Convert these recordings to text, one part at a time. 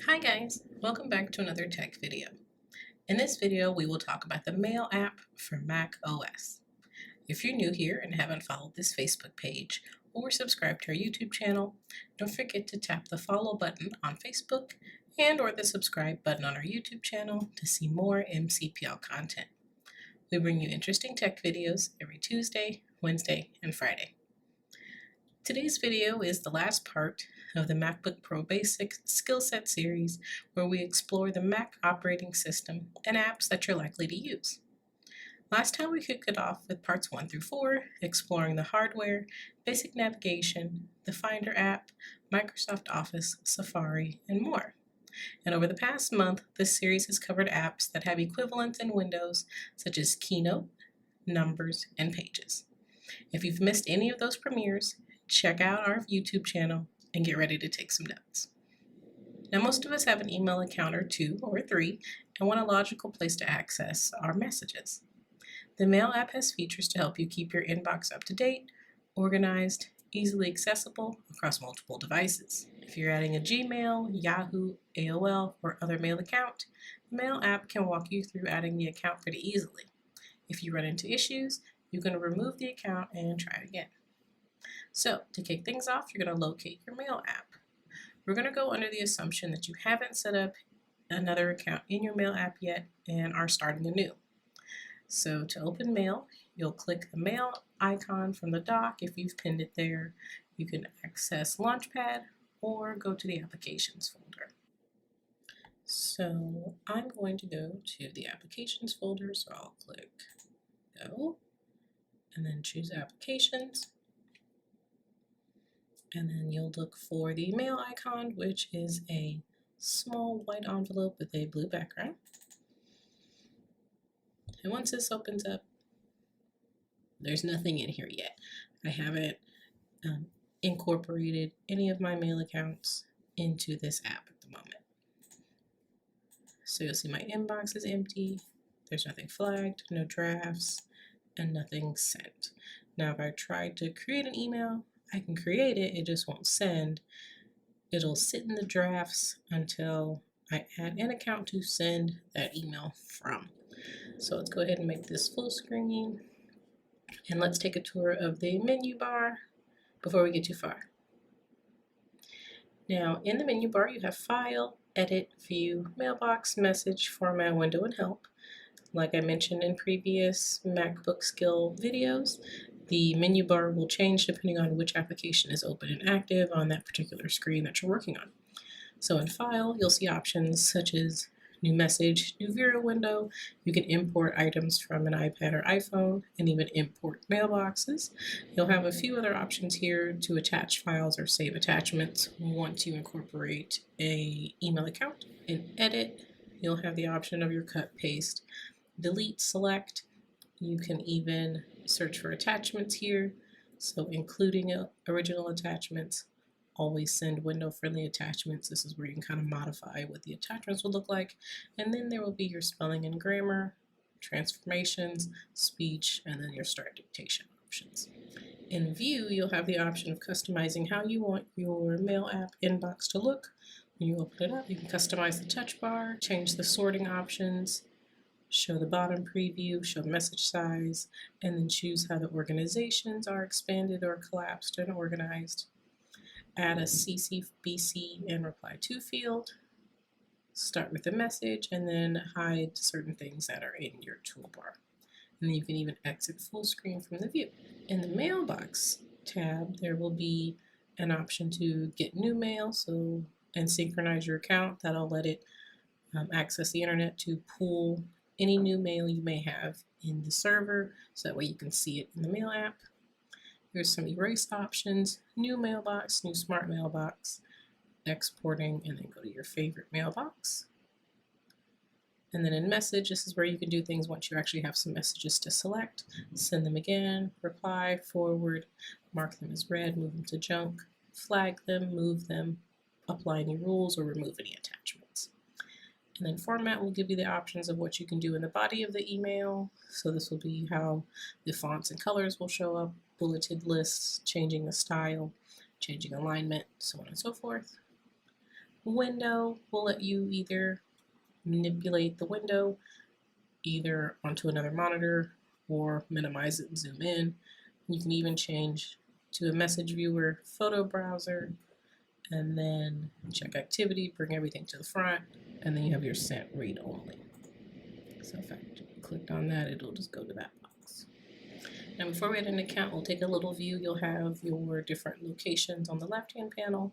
Hi guys, welcome back to another tech video. In this video, we will talk about the Mail app for Mac OS. If you're new here and haven't followed this Facebook page or subscribed to our YouTube channel, don't forget to tap the follow button on Facebook and or the subscribe button on our YouTube channel to see more MCPL content. We bring you interesting tech videos every Tuesday, Wednesday, and Friday. Today's video is the last part of the MacBook Pro Basic Skill Set series, where we explore the Mac operating system and apps that you're likely to use. Last time we kicked it off with parts 1 through 4, exploring the hardware, basic navigation, the Finder app, Microsoft Office, Safari, and more. And over the past month, this series has covered apps that have equivalents in Windows, such as Keynote, Numbers, and Pages. If you've missed any of those premieres, check out our YouTube channel and get ready to take some notes. Now, most of us have an email account or 2 or 3 and want a logical place to access our messages. The Mail app has features to help you keep your inbox up to date, organized, easily accessible across multiple devices. If you're adding a Gmail, Yahoo, AOL, or other mail account, the Mail app can walk you through adding the account pretty easily. If you run into issues, you can remove the account and try it again. So, to kick things off, you're going to locate your Mail app. We're going to go under the assumption that you haven't set up another account in your Mail app yet and are starting anew. So, to open Mail, you'll click the Mail icon from the dock. If you've pinned it there, you can access Launchpad or go to the Applications folder. So, I'm going to go to the Applications folder, so I'll click Go, and then choose Applications. And then you'll look for the Mail icon, which is a small white envelope with a blue background. And once this opens up, there's nothing in here yet. I haven't incorporated any of my mail accounts into this app at the moment. So you'll see my inbox is empty. There's nothing flagged, no drafts, and nothing sent. Now, if I tried to create an email, I can create it, it just won't send. It'll sit in the drafts until I add an account to send that email from. So let's go ahead and make this full screen. And let's take a tour of the menu bar before we get too far. Now, in the menu bar, you have File, Edit, View, Mailbox, Message, Format, Window, and Help. Like I mentioned in previous MacBook skill videos, the menu bar will change depending on which application is open and active on that particular screen that you're working on. So in File, you'll see options such as New Message, New Viewer Window. You can import items from an iPad or iPhone and even import mailboxes. You'll have a few other options here to attach files or save attachments once you incorporate an email account. In Edit, you'll have the option of your cut, paste, delete, select. You can even search for attachments here, so including original attachments. Always send window-friendly attachments. This is where you can kind of modify what the attachments will look like. And then there will be your spelling and grammar, transformations, speech, and then your start dictation options. In View, you'll have the option of customizing how you want your Mail app inbox to look. When you open it up, you can customize the touch bar, change the sorting options, show the bottom preview, show message size, and then choose how the organizations are expanded or collapsed and organized. Add a CC, BC, and reply to field. Start with the message, and then hide certain things that are in your toolbar. And then you can even exit full screen from the view. In the Mailbox tab, there will be an option to get new mail, and synchronize your account. That'll let it access the internet to pull any new mail you may have in the server, so that way you can see it in the Mail app. Here's some erase options, new mailbox, new smart mailbox, exporting, and then go to your favorite mailbox. And then in Message, this is where you can do things once you actually have some messages to select. Send them again, reply, forward, mark them as read, move them to junk, flag them, move them, apply any rules, or remove any attachments. And then Format will give you the options of what you can do in the body of the email. So this will be how the fonts and colors will show up, bulleted lists, changing the style, changing alignment, so on and so forth. window will let you either manipulate the window either onto another monitor or minimize it and zoom in. You can even change to a message viewer, photo browser, and then check activity, bring everything to the front, and then you have your sent read only. So if I clicked on that, it'll just go to that box. Now before we add an account, we'll take a little view. You'll have your different locations on the left-hand panel.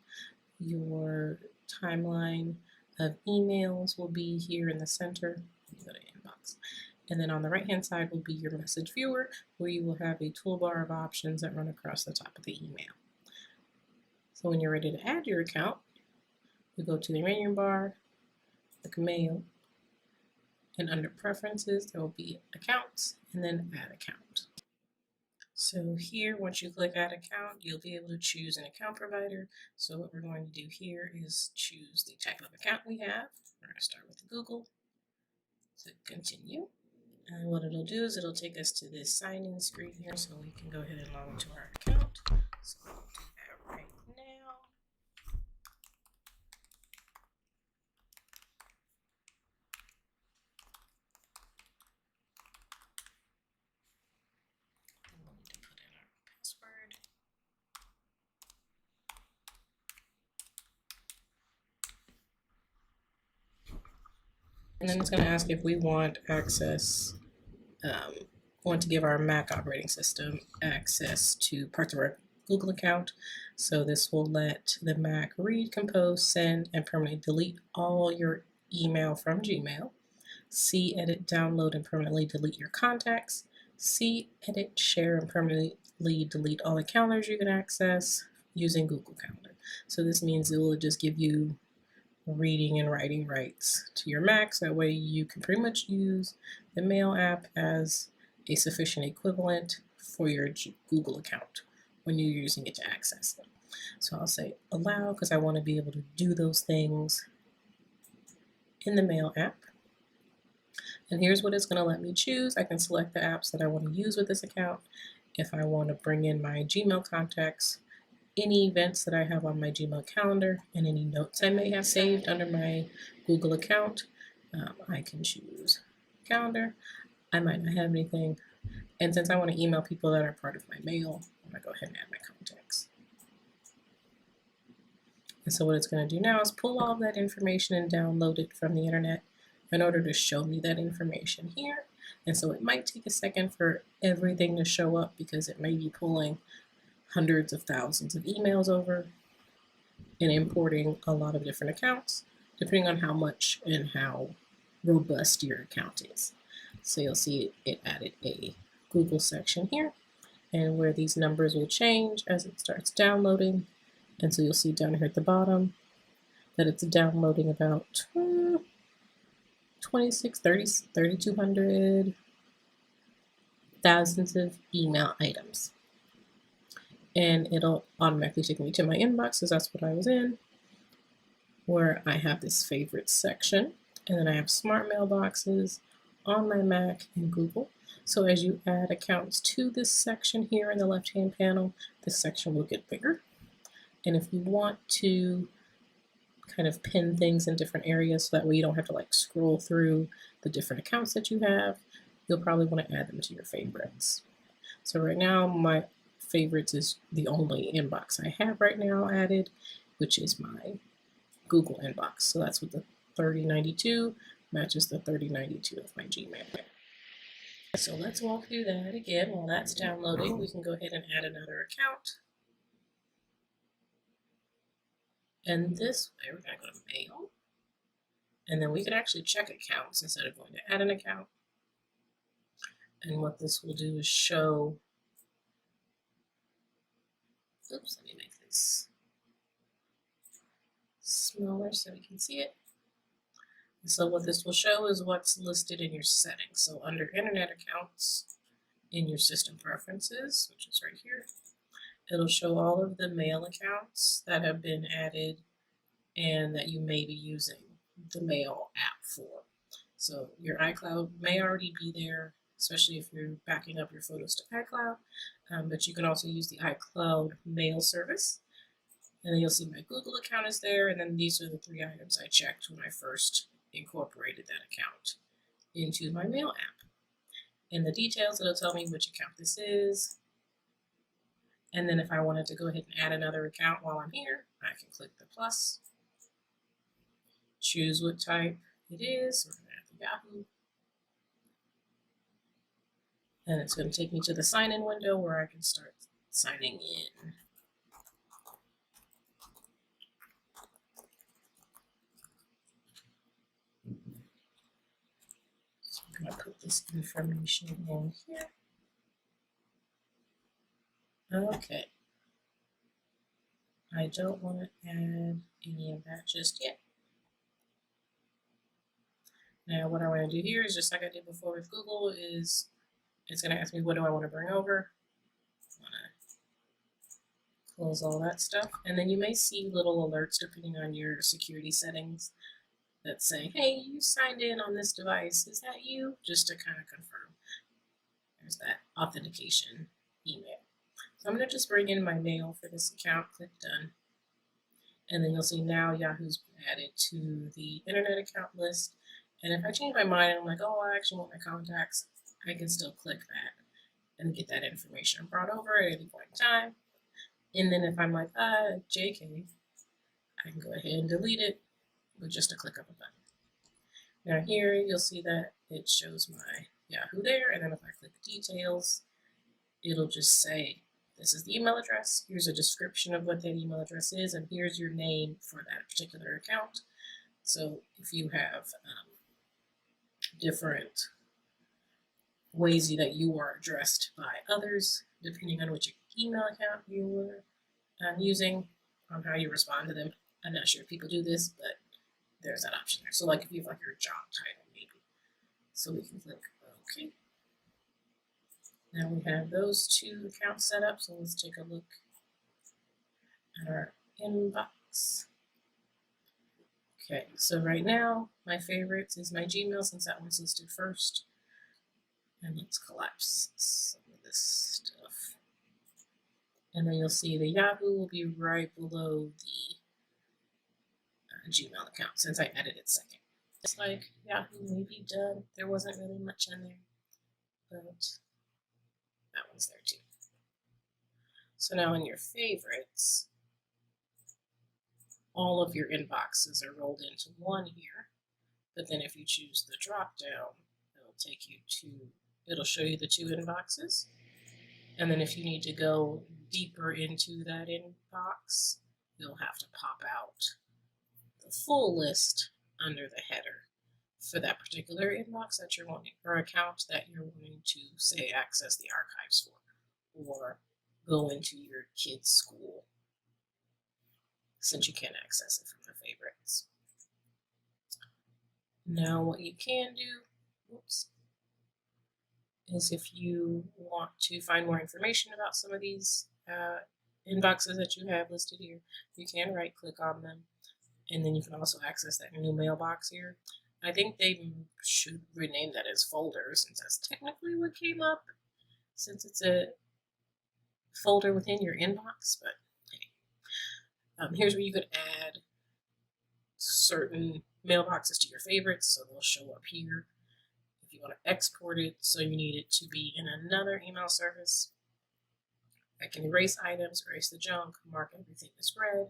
Your timeline of emails will be here in the center. Go to inbox. And then on the right-hand side will be your message viewer, where you will have a toolbar of options that run across the top of the email. So when you're ready to add your account, you go to the menu bar, click Mail, and under Preferences, there will be Accounts, and then Add Account. So here, once you click Add Account, you'll be able to choose an account provider. So what we're going to do here is choose the type of account we have. We're going to start with Google. Click Continue. And what it'll do is it'll take us to this sign-in screen here so we can go ahead and log into our account. So we'll do that right now. And we'll need to put in our password. And then it's going to ask if we want access, want to give our Mac operating system access to parts of our Google account. So this will let the Mac read, compose, send, and permanently delete all your email from Gmail. See, edit, download, and permanently delete your contacts. See, edit, share, and permanently delete all the calendars you can access using Google Calendar. So this means it will just give you reading and writing rights to your Macs. That way you can pretty much use the Mail app as a sufficient equivalent for your Google account when you're using it to access it. So I'll say allow because I want to be able to do those things in the Mail app. And here's what it's going to let me choose. I can select the apps that I want to use with this account. If I want to bring in my Gmail contacts, any events that I have on my Gmail calendar, and any notes I may have saved under my Google account, I can choose calendar. I might not have anything. And since I want to email people that are part of my mail, I'm going to go ahead and add my contacts. And so what it's going to do now is pull all of that information and download it from the internet in order to show me that information here. And so it might take a second for everything to show up because it may be pulling hundreds of thousands of emails over and importing a lot of different accounts, depending on how much and how robust your account is. So you'll see it added a Google section here, and where these numbers will change as it starts downloading. And so you'll see down here at the bottom that it's downloading about 3,200 thousands of email items. And it'll automatically take me to my inbox, because that's what I was in, where I have this favorites section. And then I have smart mailboxes on my Mac and Google. So as you add accounts to this section here in the left-hand panel, this section will get bigger. And if you want to kind of pin things in different areas so that way you don't have to like scroll through the different accounts that you have, you'll probably want to add them to your favorites. So right now my favorites is the only inbox I have right now added, which is my Google inbox. So that's what the 3092 matches the 3092 of my Gmail. So let's walk through that again. While that's downloading, we can go ahead and add another account. And this way we're going to go to Mail. And then we can actually check accounts instead of going to add an account. And what this will do is show, oops, let me make this smaller so we can see it. So what this will show is what's listed in your settings. So under Internet Accounts in your System Preferences, which is right here, it'll show all of the mail accounts that have been added and that you may be using the Mail app for. So your iCloud may already be there, especially if you're backing up your photos to iCloud, but you can also use the iCloud mail service. And then you'll see my Google account is there, and then these are the 3 items I checked when I first incorporated that account into my Mail app. In the details, it'll tell me which account this is. And then if I wanted to go ahead and add another account while I'm here, I can click the plus, choose what type it is. We're going to add the Yahoo. And it's going to take me to the sign-in window where I can start signing in. So I'm going to put this information in here. Okay. I don't want to add any of that just yet. Now what I want to do here is just like I did before with Google is it's going to ask me what do I want to bring over. I want to close all that stuff. And then you may see little alerts depending on your security settings that say, hey, you signed in on this device. Is that you? Just to kind of confirm. There's that authentication email. So I'm going to just bring in my mail for this account, click done. And then you'll see now Yahoo's been added to the internet account list. And if I change my mind and I'm like, oh, I actually want my contacts, I can still click that and get that information brought over at any point in time. And then if I'm like, JK, I can go ahead and delete it with just a click of a button. Now here you'll see that it shows my Yahoo there, and then if I click details, it'll just say, this is the email address, here's a description of what that email address is, and here's your name for that particular account. So if you have different ways that you are addressed by others, depending on which email account you were using, on how you respond to them. I'm not sure if people do this, but there's that option there. So like if you have like your job title maybe. So we can click OK. Now we have those 2 accounts set up, so let's take a look at our inbox. Okay, so right now my favorites is my Gmail since that one's listed first. And let's collapse some of this stuff. And then you'll see the Yahoo will be right below the Gmail account since I added it second. It's like Yahoo may be done. There wasn't really much in there, but that one's there too. So now in your favorites, all of your inboxes are rolled into one here. But then if you choose the drop down, it'll take you to, it'll show you the 2 inboxes. And then if you need to go deeper into that inbox, you'll have to pop out the full list under the header for that particular inbox that you're wanting, or account that you're wanting to, say, access the archives for, or go into your kid's school, since you can't access it from the favorites. Now what you can do, is if you want to find more information about some of these inboxes that you have listed here, you can right click on them, and then you can also access that new mailbox here. I think they should rename that as folders, since that's technically what came up, since it's a folder within your inbox. But hey, here's where you could add certain mailboxes to your favorites, so they'll show up here. If you want to export it, so you need it to be in another email service, I can erase items, erase the junk, mark everything as read,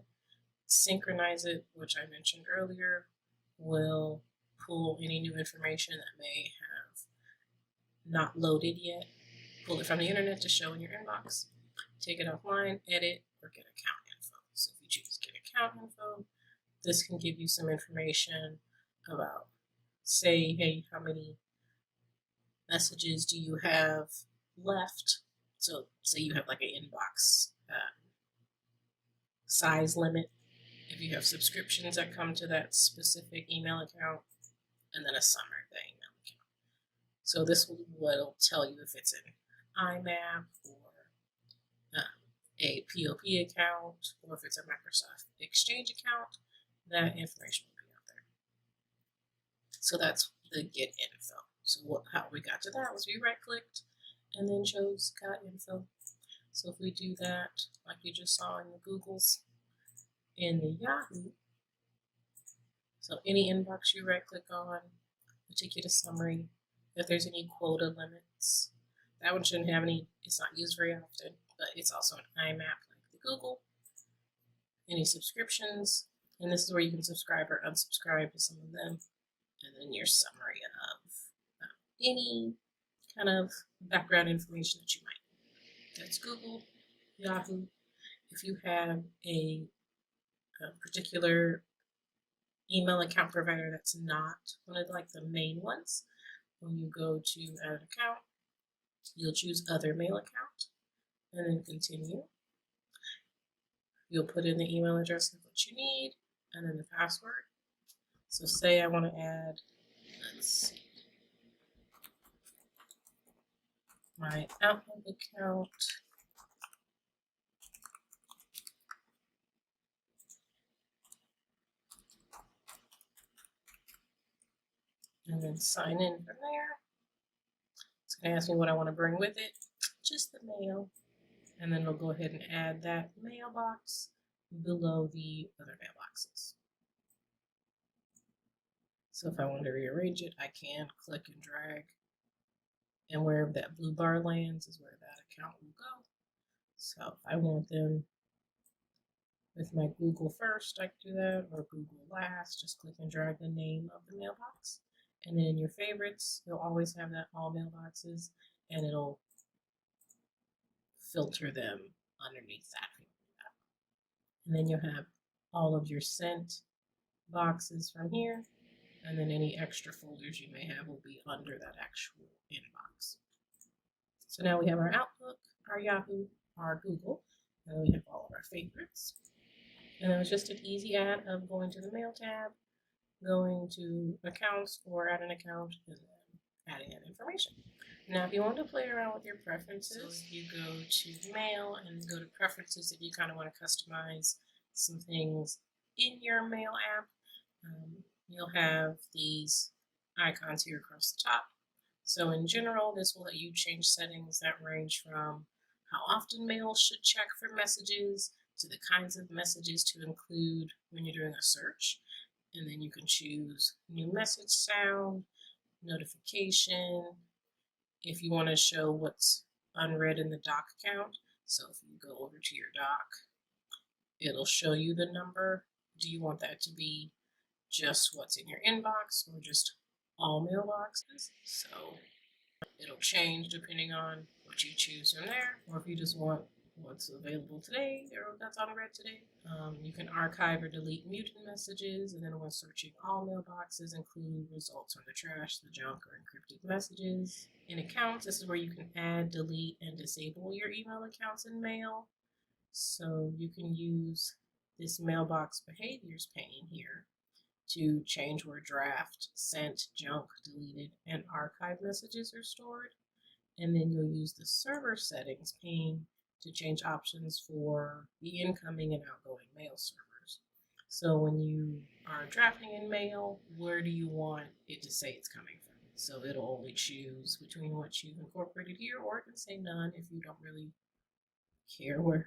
synchronize it, which I mentioned earlier, will pull any new information that may have not loaded yet, pull it from the internet to show in your inbox, take it offline, edit, or get account info. So if you choose get account info, this can give you some information about, say, hey, how many messages do you have left? So say you have like an inbox size limit. If you have subscriptions that come to that specific email account, and then a sum of the email account. So this will tell you if it's an IMAP or a POP account, or if it's a Microsoft Exchange account, that information will be out there. So that's the get info. So how we got to that was we right-clicked and then chose got info. So if we do that, like you just saw in the Googles, in the Yahoo, so any inbox you right click on will take you to summary. If there's any quota limits, that one shouldn't have any, it's not used very often, but it's also an IMAP like the Google. Any subscriptions, and this is where you can subscribe or unsubscribe to some of them, and then your summary of any kind of background information that you might need. That's Google, Yahoo. If you have a particular email account provider that's not one of like the main ones, when you go to add an account, you'll choose other mail account and then continue. You'll put in the email address of what you need and then the password. So say I want to add, let's see, my Outlook account. And then sign in from there. It's going to ask me what I want to bring with it. Just the mail. And then it'll go ahead and add that mailbox below the other mailboxes. So if I want to rearrange it, I can click and drag. And wherever that blue bar lands is where that account will go. So if I want them with my Google first, I can do that, or Google last. Just click and drag the name of the mailbox. And then in your favorites, you'll always have that all mailboxes, and it'll filter them underneath that. And then you'll have all of your sent boxes from here, and then any extra folders you may have will be under that actual inbox. So now we have our Outlook, our Yahoo, our Google, and we have all of our favorites. And it was just an easy add of going to the Mail tab, going to Accounts or Add an Account, and then adding in information. Now, if you want to play around with your preferences, you go to Mail and go to Preferences if you kind of want to customize some things in your Mail app. You'll have these icons here across the top. So in general, this will let you change settings that range from how often Mail should check for messages to the kinds of messages to include when you're doing a search. And then you can choose new message sound, notification, if you want to show what's unread in the doc count. So if you go over to your doc, it'll show you the number. Do you want that to be just what's in your inbox or just all mailboxes? So it'll change depending on what you choose from there, or if you just want what's available today or that's unread today. You can archive or delete muted messages, and then when searching all mailboxes, include results from the trash, the junk, or encrypted messages. In accounts, this is where you can add, delete, and disable your email accounts in Mail. So you can use this Mailbox Behaviors pane here to change where draft, sent, junk, deleted, and archive messages are stored. And then you'll use the Server Settings pane to change options for the incoming and outgoing mail servers. So when you are drafting in Mail, where do you want it to say it's coming from? So it'll only choose between what you've incorporated here, or it can say none if you don't really care where.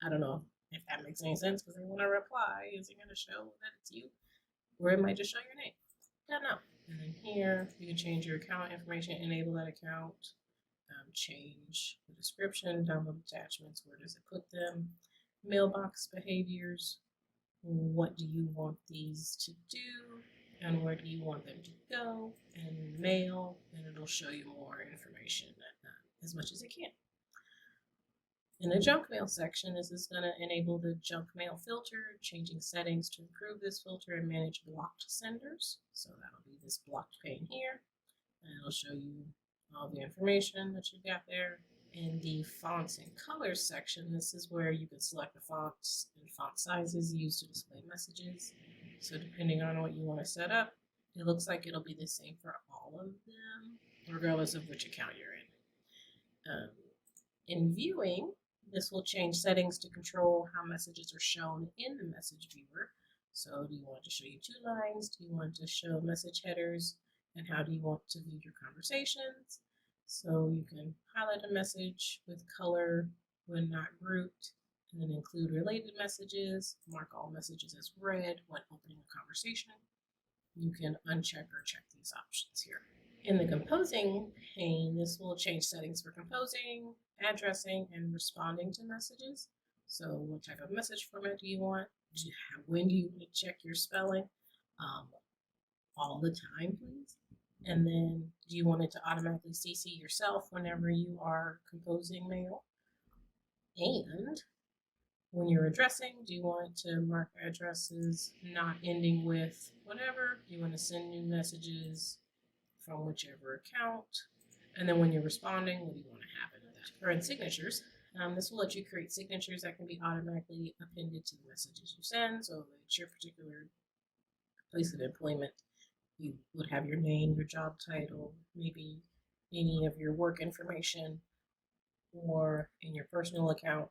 I don't know if that makes any sense, because they want to reply. Is it going to show that it's you? Or it might just show your name. I don't know. And then here, you can change your account information, enable that account, change the description, download attachments, where does it put them, mailbox behaviors, what do you want these to do, and where do you want them to go, and mail, and it'll show you more information as much as it can. In the junk mail section, this is going to enable the junk mail filter, changing settings to improve this filter and manage blocked senders. So that'll be this blocked pane here, and it'll show you all the information that you've got there. In the fonts and colors section, this is where you can select the fonts and font sizes used to display messages. So depending on what you want to set up, it looks like it'll be the same for all of them, regardless of which account you're in. In viewing, this will change settings to control how messages are shown in the message viewer. So do you want it to show you 2 lines? Do you want to show message headers? And how do you want to view your conversations? So you can highlight a message with color when not grouped, and then include related messages, mark all messages as read when opening a conversation. You can uncheck or check these options here. In the composing pane, this will change settings for composing, addressing, and responding to messages. So what type of message format do you want? When do you want to check your spelling? All the time, please. And then do you want it to automatically CC yourself whenever you are composing mail? And when you're addressing, do you want to mark addresses not ending with whatever? You want to send new messages from whichever account. And then when you're responding, what do you want to happen with that? Or in signatures, this will let you create signatures that can be automatically appended to the messages you send. So it's your particular place of employment. You would have your name, your job title, maybe any of your work information, or in your personal account,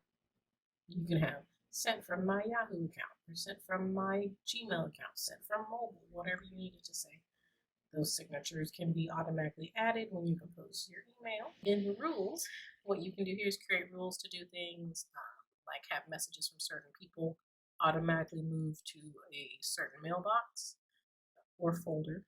you can have sent from my Yahoo account, or sent from my Gmail account, sent from mobile, whatever you needed to say. Those signatures can be automatically added when you compose your email. In the rules, what you can do here is create rules to do things like have messages from certain people automatically move to a certain mailbox or folder.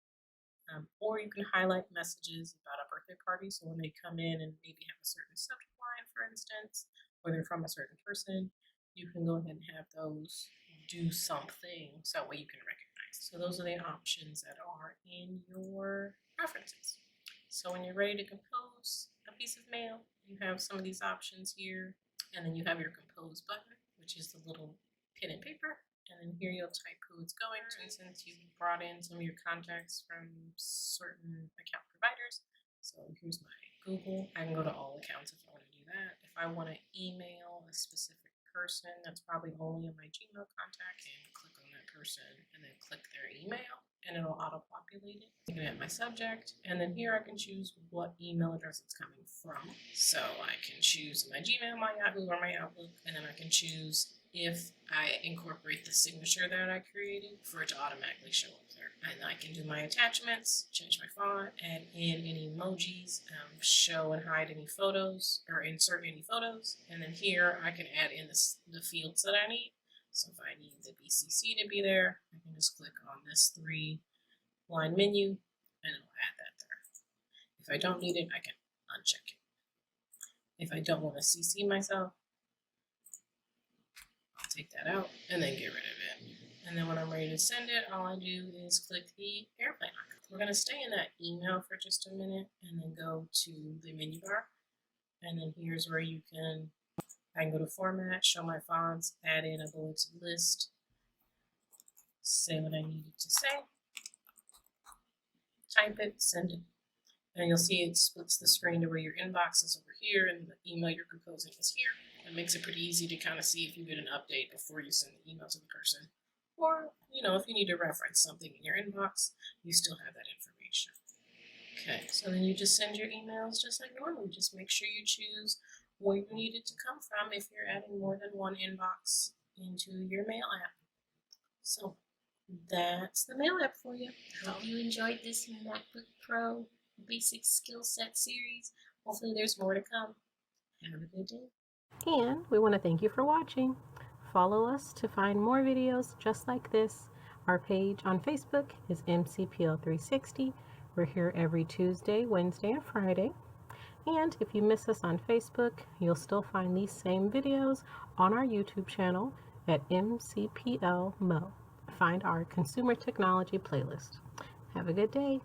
Or you can highlight messages about a birthday party, so when they come in and maybe have a certain subject line, for instance, or they're from a certain person, you can go ahead and have those do something so that way you can recognize. So those are the options that are in your preferences. So when you're ready to compose a piece of mail, you have some of these options here, and then you have your compose button, which is the little pen and paper. And then here you'll type who it's going to, and since you've brought in some of your contacts from certain account providers. So here's my Google. I can go to all accounts if I want to do that. If I want to email a specific person that's probably only in my Gmail contact, and click on that person and then click their email, and it'll auto-populate it. I can add my subject, and then here I can choose what email address it's coming from. So I can choose my Gmail, my Yahoo, or my Outlook, and then I can choose if I incorporate the signature that I created for it to automatically show up there. And I can do my attachments, change my font, add in any emojis, show and hide any photos, or insert any photos. And then here I can add in the fields that I need. So if I need the BCC to be there, I can just click on this 3-line menu and it'll add that there. If I don't need it, I can uncheck it. If I don't want to CC myself, I'll take that out and then get rid of it. And then when I'm ready to send it, all I do is click the airplane icon. We're going to stay in that email for just a minute and then go to the menu bar. And then here's where I can go to format, show my fonts, add in a bulleted list, say what I needed to say, type it, send it. And you'll see it splits the screen to where your inbox is over here and the email you're composing is here. It makes it pretty easy to kind of see if you get an update before you send the email to the person. Or, if you need to reference something in your inbox, you still have that information. Okay, so then you just send your emails just like normal. Just make sure you choose where you need it to come from if you're adding more than one inbox into your mail app. So that's the mail app for you. Hope you enjoyed this MacBook Pro Basic Skill Set series. Hopefully there's more to come. Have a good day. And we want to thank you for watching. Follow us to find more videos just like this. Our page on Facebook is MCPL 360. We're here every Tuesday, Wednesday, and Friday. And if you miss us on Facebook, you'll still find these same videos on our YouTube channel at MCPL Mo. Find our consumer technology playlist. Have a good day.